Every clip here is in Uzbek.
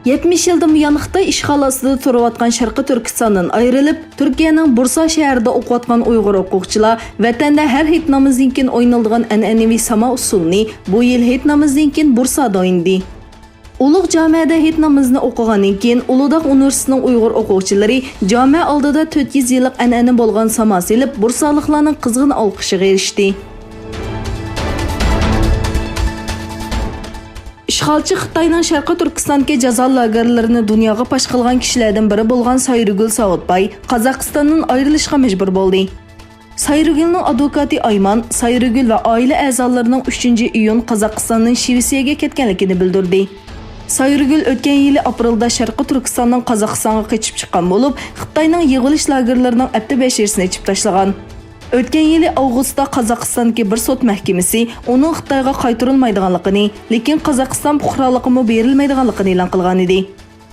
70 yıldan buyon Xitoy ishg'ol ostida turayotgan Sharqiy Turkistondan ayrilib, Turkiyaning Bursa shahrida o'qiyotgan Uyg'ur o'quvchilar vatanda har hit namozdan keyin o'ynaladigan an'anaviy samo usulini bu yil hit namozdan keyin Bursada o'yindi. Ulug' jamiyada hit namozni o'qigandan keyin Ulug'daq universitetining Uyg'ur o'quvchilari jami oldida 400 yillik an'ana bo'lgan samo selib, bursaliklarning qizg'in olqishiga erishdi. İşğalçı Xitayning Sharqiy Turkistondagi jazo lagerlarini dunyoga pash qilgan kishilardan biri bo'lgan Sayrugul Savutbay Qozog'istondan ayrilishga majbur bo'ldi. Sayrugulning advokati Ayman Sayrugul va oila a'zolarining 3-iyun Qozog'istonning Shvetsiyaga ketganligini bildirdi. Sayrugul o'tgan yili aprelda Sharqiy Turkistondan Qozog'istonga qochib chiqqan bo'lib, Xitoyning yig'ilish lagerlarining apta 5-sini ichib tashlagan. O'tgan yili avgustda Qozog'istondagi bir sud mahkamasi uning Xitoyga qaytarilmaydiganligini, lekin Qozog'iston fuqaroligimi berilmaydiganligini e'lon qilgan edi.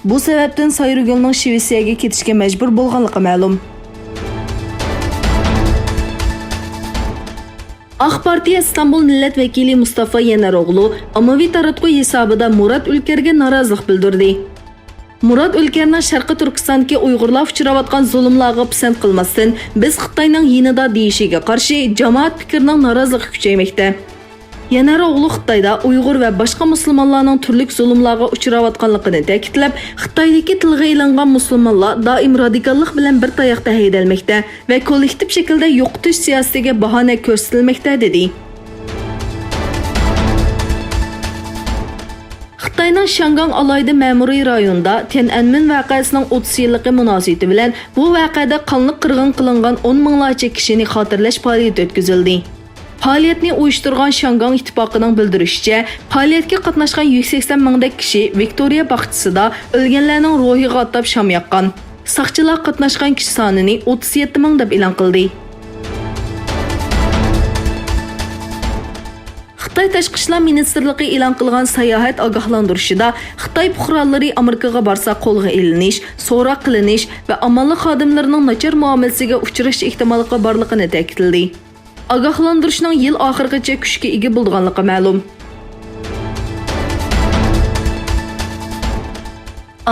Bu sababdan Sayrugulning Shvetsiyaga ketishga majbur bo'lganligi ma'lum. Ak Partiya İstanbul Millet Vekili Mustafa Yeneroğlu ommaviy taratquv hisobida Murat Ulkerga norozilik bildirdi. Murat Ulkerning Sharqiy Turkistondagi Uyg'urlar uchrayotgan zulmlarga pisand qilmasdan biz Xitoyning yinida deyishiga qarshi jamoat fikrining noroziligi kuchaymoqda. Yeneroğlu Xitoyda Uyg'ur va boshqa musulmonlarning turli zulmlarga uchrayotganligini ta'kidlab, Xitoydagi tilga ilingan musulmonlar doim radikallik bilan bir tayoqda haydalmoqda va kollektiv shaklda yo'qotish siyosatiga bahona ko'rsatilmoqda dedi. Xitoyning Shangang alayda ma'muriy rayonida Tiananmen voqeasining 30 yilligi munosabati bilan bu voqeada qonli qirg'in qilingan 10 minglarcha kishini xotirlash faoliyati o'tkazildi. Faoliyatni uyushtirgan Shangang ittifoqining bildirishicha, faoliyatga qatnashgan 180 mingdek kishi Viktoriya bog'chisida o'lganlarning ruhiga atab sham yoqqan. Saqchilar qatnashgan kishi sonini 37 ming deb e'lon qildi. Xitoy Tashqi ishlar ministrligi e'lon qilgan sayohat ogohlantirishida Xitoy fuqarolari Amerikaga borsa qo'lga ilinish, so'roq qilinish va amalli xodimlarining nachar muomalasiga uchrash ehtimoli borligini ta'kidladi. Ogohlantirishning yil oxirigacha kuchga ega bo'lganligi ma'lum.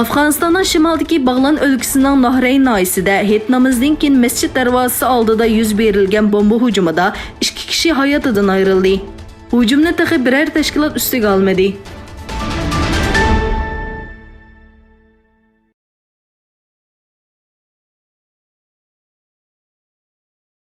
Afg'onistonning shimolidagi Bag'lan o'lkasining Nahrayn noyisida hit namozdan keyin masjid darvozasi oldida yuz berilgan bomba hujumida 2 kishi hayotidan ayrildi. Hujumni biror tashkilot ustiga olmadi.